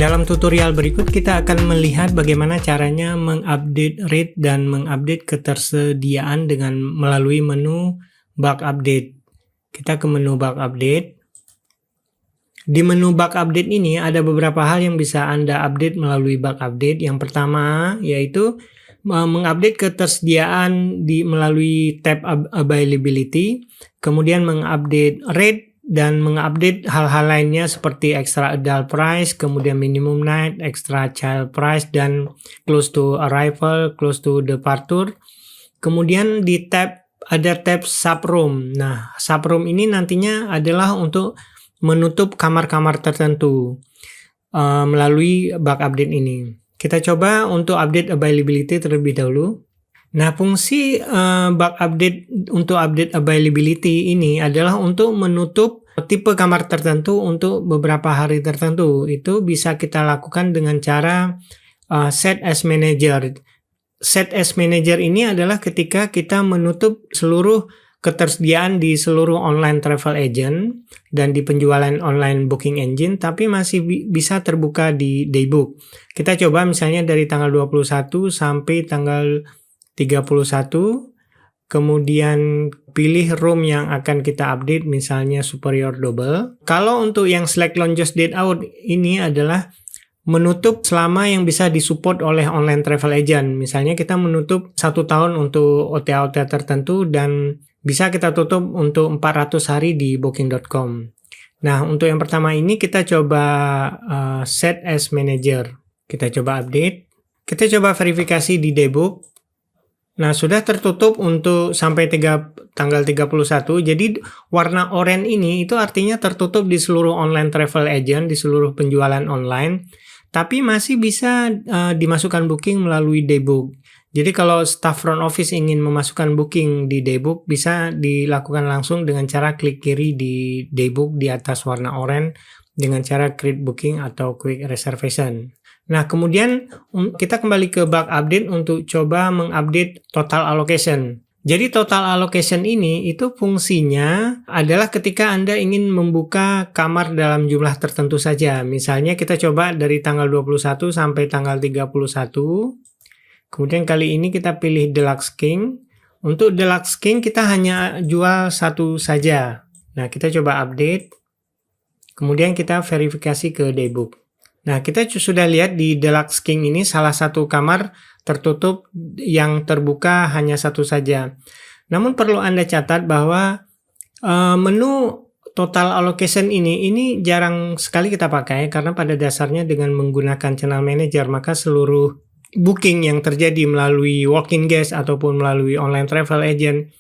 Dalam tutorial berikut kita akan melihat bagaimana caranya mengupdate rate dan mengupdate ketersediaan dengan melalui menu bug update. Kita ke menu bug update. Di menu bug update ini ada beberapa hal yang bisa Anda update melalui bug update. Yang pertama yaitu mengupdate ketersediaan melalui tab availability, kemudian mengupdate rate dan mengupdate hal-hal lainnya seperti extra adult price, kemudian minimum night, extra child price, dan close to arrival, close to departure. Kemudian di ada tab subroom. Nah, subroom ini nantinya adalah untuk menutup kamar-kamar tertentu melalui bug update ini. Kita coba untuk update availability terlebih dahulu. Nah, fungsi bug update untuk update availability ini adalah untuk menutup tipe kamar tertentu untuk beberapa hari tertentu. Itu bisa kita lakukan dengan cara set as manager. Set as manager ini adalah ketika kita menutup seluruh ketersediaan di seluruh online travel agent dan di penjualan online booking engine, tapi masih bisa terbuka di Daybook. Kita coba misalnya dari tanggal 21 sampai tanggal 31, kemudian pilih room yang akan kita update, misalnya superior double. Kalau untuk yang select launches date out ini adalah menutup selama yang bisa disupport oleh online travel agent. Misalnya kita menutup 1 tahun untuk OTA-OTA tertentu dan bisa kita tutup untuk 400 hari di booking.com. Nah, untuk yang pertama ini kita coba set as manager. Kita coba update. Kita coba verifikasi di Daybook. Nah, sudah tertutup untuk sampai tanggal 31. Jadi warna oranye ini itu artinya tertutup di seluruh online travel agent, di seluruh penjualan online. Tapi masih bisa dimasukkan booking melalui Daybook. Jadi kalau staff front office ingin memasukkan booking di Daybook, bisa dilakukan langsung dengan cara klik kiri di Daybook di atas warna oranye dengan cara create booking atau quick reservation. Nah, kemudian kita kembali ke bug update untuk coba mengupdate total allocation. Jadi total allocation ini itu fungsinya adalah ketika Anda ingin membuka kamar dalam jumlah tertentu saja. Misalnya kita coba dari tanggal 21 sampai tanggal 31. Kemudian kali ini kita pilih Deluxe King. Untuk Deluxe King kita hanya jual satu saja. Nah, kita coba update. Kemudian kita verifikasi ke Daybook. Nah, kita sudah lihat di Deluxe King ini salah satu kamar tertutup yang terbuka hanya satu saja. Namun perlu Anda catat bahwa menu total allocation ini jarang sekali kita pakai karena pada dasarnya dengan menggunakan channel manager maka seluruh booking yang terjadi melalui walk-in guest ataupun melalui online travel agent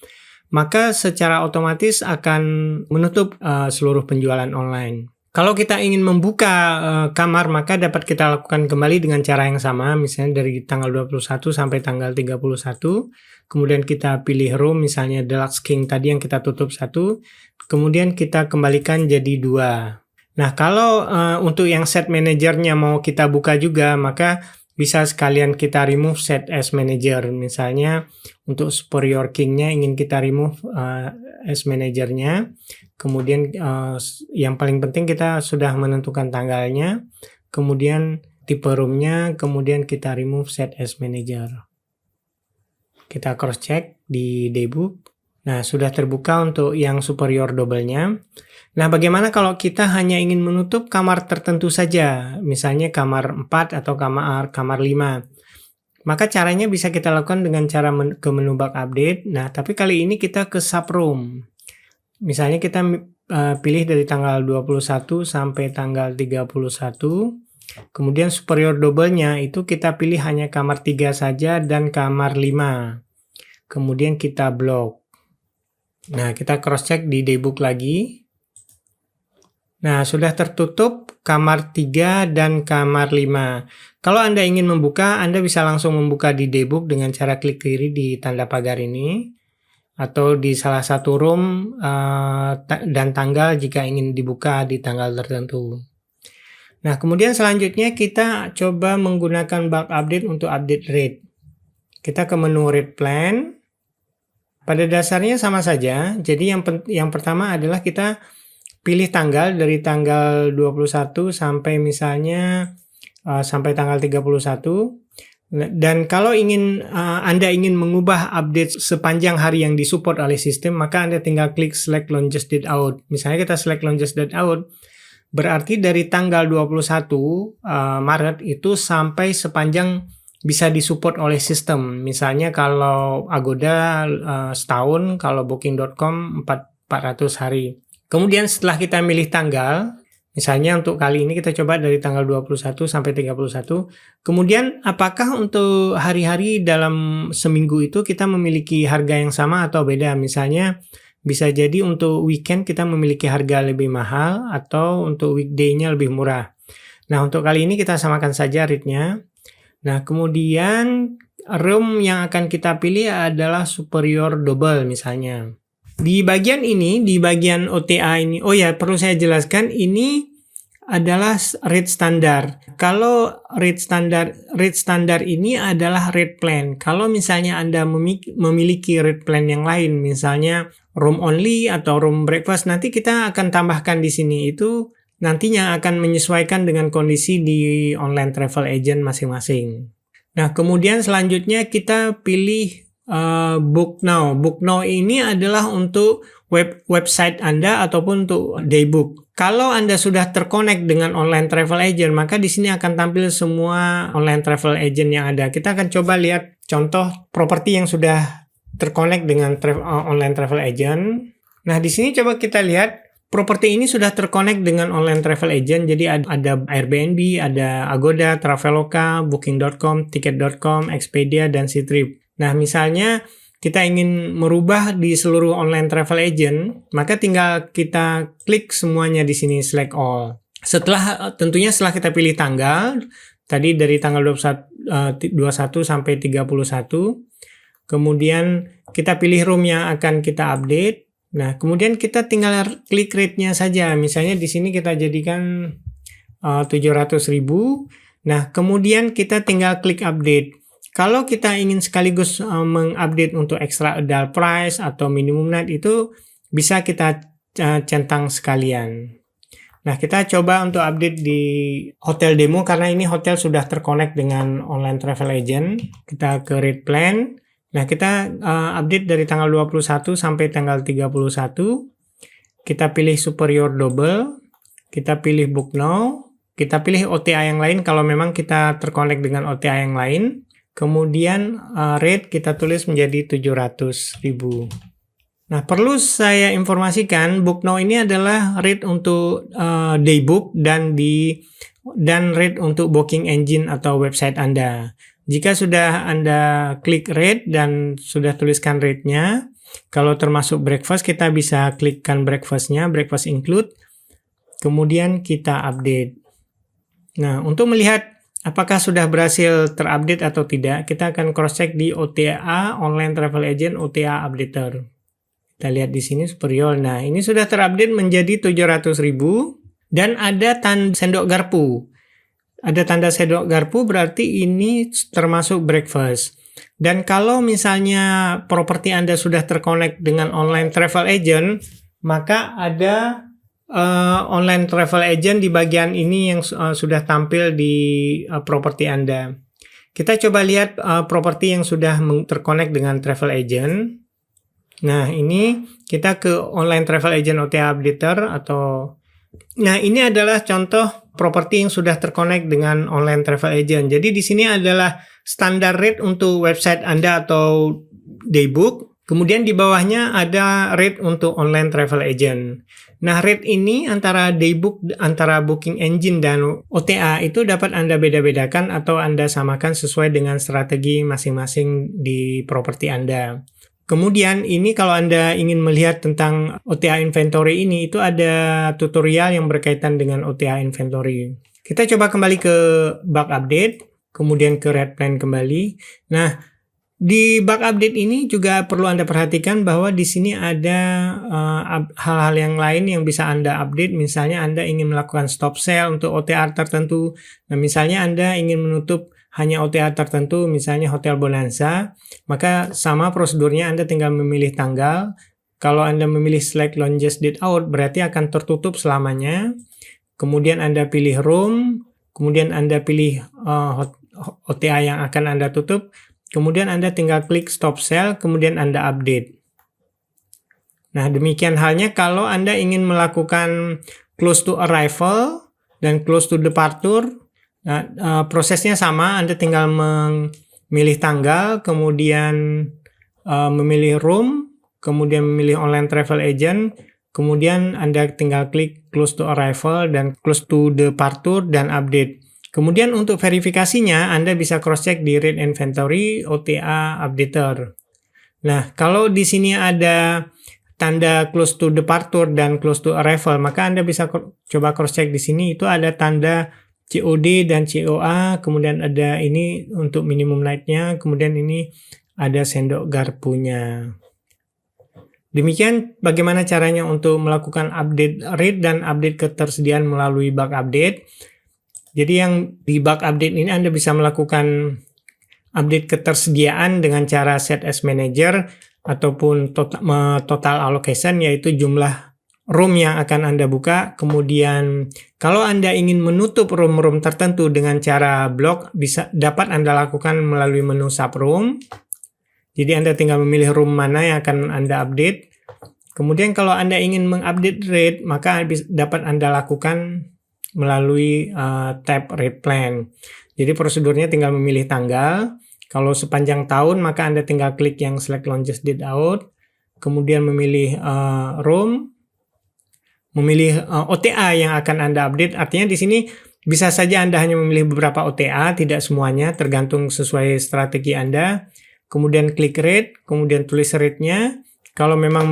maka secara otomatis akan menutup seluruh penjualan online. Kalau kita ingin membuka kamar maka dapat kita lakukan kembali dengan cara yang sama, misalnya dari tanggal 21 sampai tanggal 31. Kemudian kita pilih room, misalnya Deluxe King tadi yang kita tutup 1. Kemudian kita kembalikan jadi 2. Nah, kalau untuk yang set manajernya mau kita buka juga, maka bisa sekalian kita remove set as manager. Misalnya untuk superior king-nya ingin kita remove as manajernya. Kemudian yang paling penting kita sudah menentukan tanggalnya. Kemudian tipe room-nya. Kemudian kita remove set as manager. Kita cross check di Daybook. Nah, sudah terbuka untuk yang superior double-nya. Nah, bagaimana kalau kita hanya ingin menutup kamar tertentu saja, misalnya kamar 4 atau kamar 5. Maka caranya bisa kita lakukan dengan cara ke menu bug update. Nah, tapi kali ini kita ke subroom. Misalnya kita pilih dari tanggal 21 sampai tanggal 31. Kemudian superior double-nya itu kita pilih hanya kamar 3 saja dan kamar 5. Kemudian kita block. Nah, kita cross check di Daybook lagi. Nah, sudah tertutup kamar 3 dan kamar 5. Kalau Anda ingin membuka, Anda bisa langsung membuka di Daybook dengan cara klik kiri di tanda pagar ini. Atau di salah satu room dan tanggal jika ingin dibuka di tanggal tertentu. Nah, kemudian selanjutnya kita coba menggunakan bug update untuk update rate. Kita ke menu rate plan. Pada dasarnya sama saja. Jadi yang pertama adalah kita pilih tanggal dari tanggal 21 sampai misalnya sampai tanggal 31. Dan kalau Anda ingin mengubah update sepanjang hari yang disupport oleh sistem, maka Anda tinggal klik select launches date out. Misalnya kita select launches date out, berarti dari tanggal 21 Maret itu sampai sepanjang bisa disupport oleh sistem. Misalnya kalau Agoda setahun, kalau Booking.com 400 hari. Kemudian setelah kita milih tanggal, misalnya untuk kali ini kita coba dari tanggal 21 sampai 31. Kemudian apakah untuk hari-hari dalam seminggu itu kita memiliki harga yang sama atau beda? Misalnya bisa jadi untuk weekend kita memiliki harga lebih mahal atau untuk weekday-nya lebih murah. Nah, untuk kali ini kita samakan saja rate-nya. Nah, kemudian room yang akan kita pilih adalah superior double misalnya. Di bagian ini, di bagian OTA ini, oh ya perlu saya jelaskan, ini adalah rate standar. Kalau rate standar ini adalah rate plan. Kalau misalnya Anda memiliki rate plan yang lain, misalnya room only atau room breakfast, nanti kita akan tambahkan di sini. Itu nantinya akan menyesuaikan dengan kondisi di online travel agent masing-masing. Nah, kemudian selanjutnya kita pilih Book Now. Book Now ini adalah untuk website Anda ataupun untuk daybook. Kalau Anda sudah terkonek dengan online travel agent, maka di sini akan tampil semua online travel agent yang ada. Kita akan coba lihat contoh properti yang sudah terkonek dengan online travel agent. Nah, di sini coba kita lihat properti ini sudah terkonek dengan online travel agent. Jadi ada Airbnb, ada Agoda, Traveloka, Booking.com, Ticket.com, Expedia, dan Ctrip. Nah, misalnya kita ingin merubah di seluruh online travel agent, maka tinggal kita klik semuanya di sini, select all. Tentunya setelah kita pilih tanggal, tadi dari tanggal 21 sampai 31, kemudian kita pilih room yang akan kita update. Nah, kemudian kita tinggal klik rate-nya saja. Misalnya di sini kita jadikan 700.000. Nah, kemudian kita tinggal klik update. Kalau kita ingin sekaligus mengupdate untuk extra adult price atau minimum night, itu bisa kita centang sekalian. Nah, kita coba untuk update di hotel demo karena ini hotel sudah terkonek dengan online travel agent. Kita ke rate plan. Nah, kita update dari tanggal 21 sampai tanggal 31. Kita pilih superior double. Kita pilih book now. Kita pilih OTA yang lain kalau memang kita terkonek dengan OTA yang lain. Kemudian rate kita tulis menjadi 700.000. Nah, perlu saya informasikan Book Now ini adalah rate untuk daybook dan rate untuk booking engine atau website Anda. Jika sudah Anda klik rate dan sudah tuliskan rate-nya, kalau termasuk breakfast kita bisa klikkan breakfast-nya, breakfast include, kemudian kita update. Nah, untuk melihat apakah sudah berhasil terupdate atau tidak, kita akan cross-check di OTA, Online Travel Agent, OTA Updater. Kita lihat di sini superior. Nah, ini sudah terupdate menjadi 700.000 dan ada tanda sendok garpu. Ada tanda sendok garpu berarti ini termasuk breakfast. Dan kalau misalnya properti Anda sudah terkonek dengan online travel agent, maka ada online travel agent di bagian ini yang sudah tampil di properti Anda. Kita coba lihat properti yang sudah terkonek dengan travel agent. Nah, ini kita ke online travel agent OTA updater Nah, ini adalah contoh properti yang sudah terkonek dengan online travel agent. Jadi di sini adalah standar rate untuk website Anda atau daybook. Kemudian di bawahnya ada rate untuk online travel agent. Nah, rate ini antara daybook, antara booking engine dan OTA itu dapat Anda beda-bedakan atau Anda samakan sesuai dengan strategi masing-masing di properti Anda. Kemudian ini kalau Anda ingin melihat tentang OTA inventory ini, itu ada tutorial yang berkaitan dengan OTA inventory. Kita coba kembali ke bug update, kemudian ke rate plan kembali. Nah, di bug update ini juga perlu Anda perhatikan bahwa di sini ada hal-hal yang lain yang bisa Anda update. Misalnya Anda ingin melakukan stop sale untuk OTA tertentu. Nah, misalnya Anda ingin menutup hanya OTA tertentu, misalnya Hotel Bonanza, maka sama prosedurnya Anda tinggal memilih tanggal. Kalau Anda memilih select launches date out, berarti akan tertutup selamanya. Kemudian Anda pilih room, kemudian Anda pilih OTA yang akan Anda tutup, kemudian Anda tinggal klik stop sell, kemudian Anda update. Nah, demikian halnya kalau Anda ingin melakukan close to arrival dan close to departure. Nah, prosesnya sama, Anda tinggal memilih tanggal, kemudian memilih room, kemudian memilih online travel agent, kemudian Anda tinggal klik close to arrival dan close to departure dan update. Kemudian untuk verifikasinya, Anda bisa cross-check di Rate Inventory OTA Updater. Nah, kalau di sini ada tanda close to departure dan close to arrival, maka Anda bisa coba cross-check di sini. Itu ada tanda COD dan COA, kemudian ada ini untuk minimum night-nya, kemudian ini ada sendok garpunya. Demikian bagaimana caranya untuk melakukan update rate dan update ketersediaan melalui bug update. Jadi yang di bug update ini Anda bisa melakukan update ketersediaan dengan cara set as manager ataupun total allocation, yaitu jumlah room yang akan Anda buka. Kemudian kalau Anda ingin menutup room-room tertentu dengan cara block, dapat Anda lakukan melalui menu subroom. Jadi Anda tinggal memilih room mana yang akan Anda update. Kemudian kalau Anda ingin mengupdate rate, maka dapat Anda lakukan melalui tab rate plan. Jadi prosedurnya tinggal memilih tanggal. Kalau sepanjang tahun, maka Anda tinggal klik yang select longest date out, kemudian memilih room, memilih OTA yang akan Anda update. Artinya di sini bisa saja Anda hanya memilih beberapa OTA, tidak semuanya, tergantung sesuai strategi Anda. Kemudian klik rate, kemudian tulis rate-nya. Kalau memang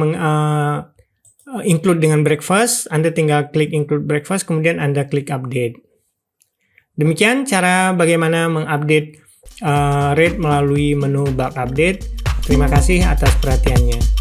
include dengan breakfast, Anda tinggal klik include breakfast, kemudian Anda klik update. Demikian cara bagaimana mengupdate rate melalui menu bug update. Terima kasih atas perhatiannya.